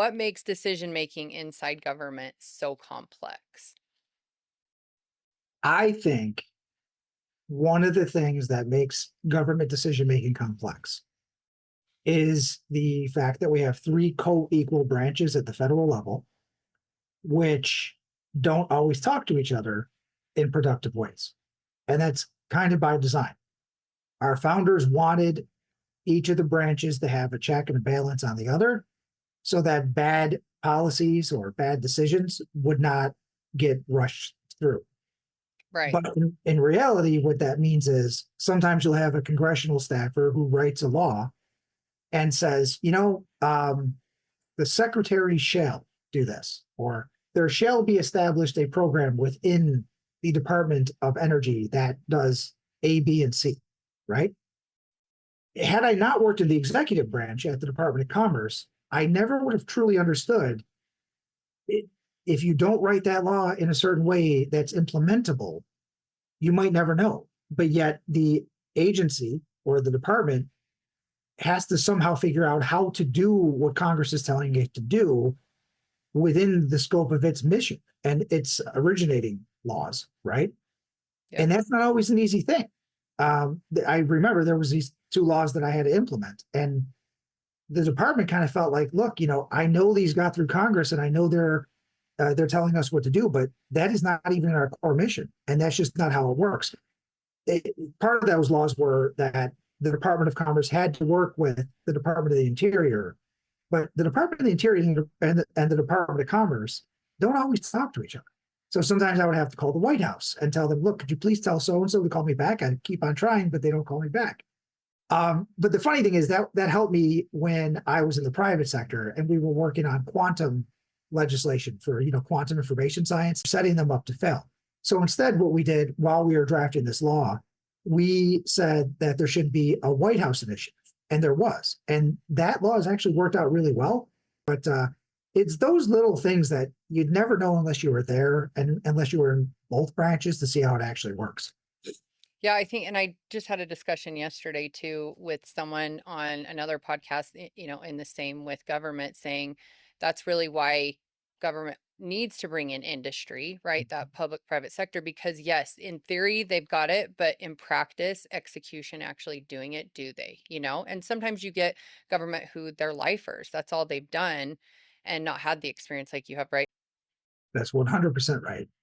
what makes decision making inside government so complex? I think one of the things that makes government decision making complex is the fact that we have three co equal branches at the federal level, which don't always talk to each other in productive ways. And that's kind of by design. Our founders wanted each of the branches to have a check and a balance on the other so that bad policies or bad decisions would not get rushed through. Right. But in reality, what that means is sometimes you'll have a congressional staffer who writes a law and says, the secretary shall do this, or there shall be established a program within the Department of Energy that does A, B, and C, right? Had I not worked in the executive branch at the Department of Commerce, I never would have truly understood it. If you don't write that law in a certain way that's implementable, you might never know. But yet the agency or the department has to somehow figure out how to do what Congress is telling it to do within the scope of its mission and its originating laws, right? Yep. And that's not always an easy thing. I remember there was these two laws that I had to implement, and the department kind of felt like, look, I know these got through Congress, and I know they're telling us what to do, but that is not even our core mission, and that's just not how it works. Part of those laws were that the Department of Commerce had to work with the Department of the Interior, but the Department of the Interior and the Department of Commerce don't always talk to each other. So sometimes I would have to call the White House and tell them, look, could you please tell so and so to call me back? I keep on trying, but they don't call me back. But the funny thing is that helped me when I was in the private sector and we were working on quantum legislation for quantum information science, setting them up to fail. So instead, what we did while we were drafting this law, we said that there should be a White House initiative, and there was, and that law has actually worked out really well. But it's those little things that you'd never know unless you were there and unless you were in both branches to see how it actually works. Yeah, I think, and I just had a discussion yesterday too with someone on another podcast, in the same with government, saying that's really why government needs to bring in industry, right? That public private sector, because yes, in theory they've got it, but in practice, execution, actually doing it, do they, And sometimes you get government who they're lifers, that's all they've done and not had the experience like you have, right? That's 100% right.